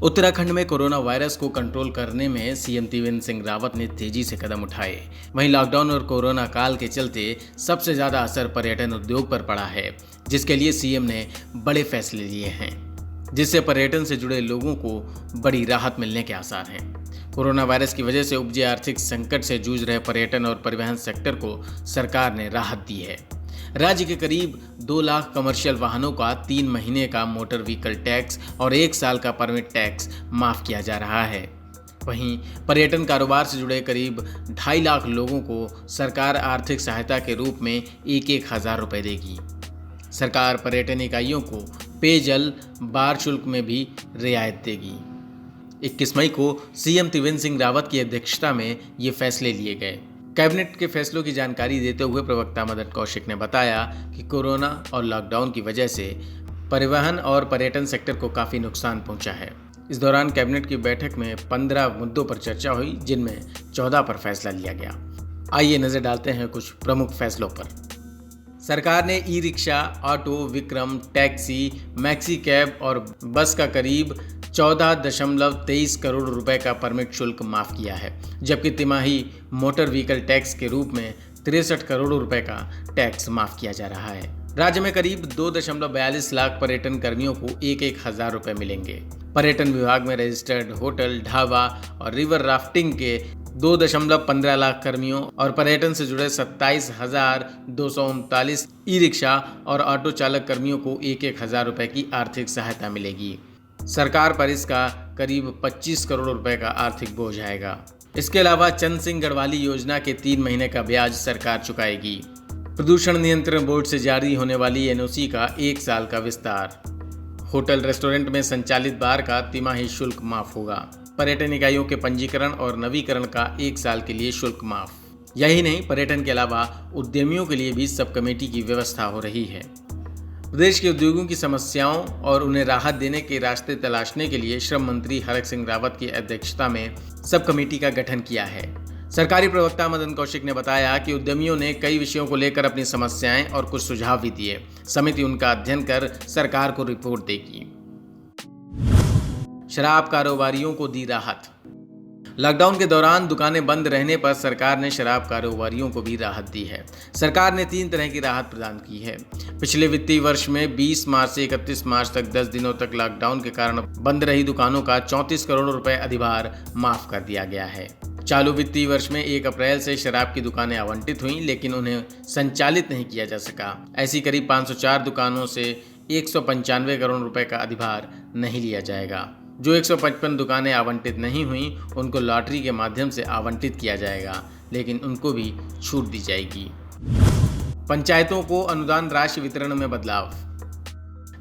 उत्तराखंड में corona virus को control करने में सीएम त्रिवेंद्र सिंह रावत ने तेजी से कदम उठाए। वहीं लॉकडाउन और कोरोना काल के चलते सबसे ज्यादा असर पर्यटन उद्योग पर पड़ा है, जिसके लिए सीएम ने बड़े फैसले लिए हैं, जिससे पर्यटन से जुड़े लोगों को बड़ी राहत मिलने के आसार हैं। कोरोना वायरस की वजह से उपजे आर्थिक संकट से जूझ रहे पर्यटन और परिवहन सेक्टर को सरकार ने राहत दी है। राज्य के करीब 2 लाख कमर्शियल वाहनों का 3 महीने का मोटर व्हीकल टैक्स और 1 साल का परमिट टैक्स माफ किया जा रहा है। वहीं पर्यटन कारोबार से जुड़े करीब 2.5 लाख लोगों को सरकार आर्थिक सहायता के रूप में 1-1 हज़ार रुपये देगी। सरकार पर्यटन इकाइयों को पेयजल बार शुल्क में भी रियायत देगी। 21 मई को सीएम त्रिवेंद्र सिंह रावत की अध्यक्षता में ये फैसले लिए गए। कैबिनेट के फैसलों की जानकारी देते हुए प्रवक्ता मदन कौशिक ने बताया कि कोरोना और लॉकडाउन की वजह से परिवहन और पर्यटन सेक्टर को काफ़ी नुकसान पहुंचा है। इस दौरान कैबिनेट की बैठक में 15 मुद्दों पर चर्चा हुई, जिनमें 14 पर फैसला लिया गया। आइए नजर डालते हैं कुछ प्रमुख फैसलों पर। सरकार ने e rickshaw, auto, Vikram, taxi, maxi cab और बस का करीब 14.23 करोड़ रुपए का परमिट शुल्क माफ किया है, जबकि तिमाही मोटर व्हीकल टैक्स के रूप में 63 करोड़ रुपए का टैक्स माफ किया जा रहा है। राज्य में करीब 2.42 लाख पर्यटन कर्मियों को 1-1 हज़ार रुपए मिलेंगे। पर्यटन विभाग में रजिस्टर्ड होटल, ढाबा और रिवर राफ्टिंग के 2.15 लाख कर्मियों और पर्यटन से जुड़े 27,239 ई रिक्शा और ऑटो चालक कर्मियों को 1-1 हज़ार रुपए की आर्थिक सहायता मिलेगी। सरकार पर इसका करीब 25 करोड़ रुपए का आर्थिक बोझ आएगा। इसके अलावा चंद सिंह गढ़वाली योजना के 3 महीने का ब्याज सरकार चुकाएगी। प्रदूषण नियंत्रण बोर्ड से जारी होने वाली एनओसी का 1 साल का विस्तार। होटल रेस्टोरेंट में संचालित बार का तिमाही शुल्क माफ होगा। पर्यटन इकाइयों के पंजीकरण और नवीकरण का 1 साल के लिए शुल्क माफ। यही नहीं, पर्यटन के अलावा उद्यमियों के लिए भी सब कमेटी की व्यवस्था हो रही है। प्रदेश के उद्योगों की समस्याओं और उन्हें राहत देने के रास्ते तलाशने के लिए श्रम मंत्री हरक सिंह रावत की अध्यक्षता में सब कमेटी का गठन किया है। सरकारी प्रवक्ता मदन कौशिक ने बताया कि उद्यमियों ने कई विषयों को लेकर अपनी समस्याएं और कुछ सुझाव भी दिए। समिति उनका अध्ययन कर सरकार को रिपोर्ट देगी। शराब कारोबारियों को दी राहत। लॉकडाउन के दौरान दुकानें बंद रहने पर सरकार ने शराब कारोबारियों को भी राहत दी है। सरकार ने 3 तरह की राहत प्रदान की है। पिछले वित्तीय वर्ष में 20 मार्च से 31 मार्च तक 10 दिनों तक लॉकडाउन के कारण बंद रही दुकानों का 34 करोड़ रुपए अधिभार माफ कर दिया गया है। चालू वित्तीय वर्ष में 1 अप्रैल से शराब की दुकानें आवंटित हुई, लेकिन उन्हें संचालित नहीं किया जा सका। ऐसी करीब 504 दुकानों से 195 करोड़ रुपए का अधिभार नहीं लिया जाएगा। जो 155 दुकानें आवंटित नहीं हुई, उनको लॉटरी के माध्यम से आवंटित किया जाएगा, लेकिन उनको भी छूट दी जाएगी। पंचायतों को अनुदान राशि वितरण में बदलाव।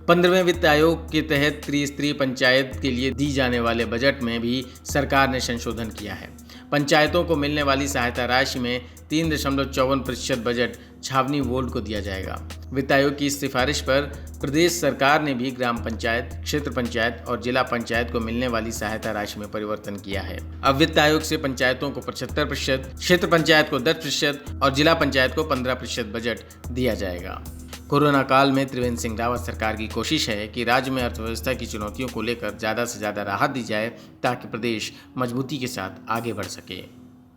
15वें वित्त आयोग के तहत त्रिस्तरीय पंचायत के लिए दी जाने वाले बजट में भी सरकार ने संशोधन किया है। पंचायतों को मिलने वाली सहायता राशि में 3.54% बजट छावनी बोर्ड को दिया जाएगा। वित्त आयोग की इस सिफारिश पर प्रदेश सरकार ने भी ग्राम पंचायत, क्षेत्र पंचायत और जिला पंचायत को मिलने वाली सहायता राशि में परिवर्तन किया है। अब वित्त आयोग से पंचायतों को 75%, क्षेत्र पंचायत को 10% और जिला पंचायत को 15% बजट दिया जाएगा। कोरोना काल में त्रिवेंद्र सिंह रावत सरकार की कोशिश है कि राज्य में अर्थव्यवस्था की चुनौतियों को लेकर ज़्यादा से ज़्यादा राहत दी जाए, ताकि प्रदेश मजबूती के साथ आगे बढ़ सके।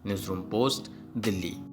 News room post, Delhi.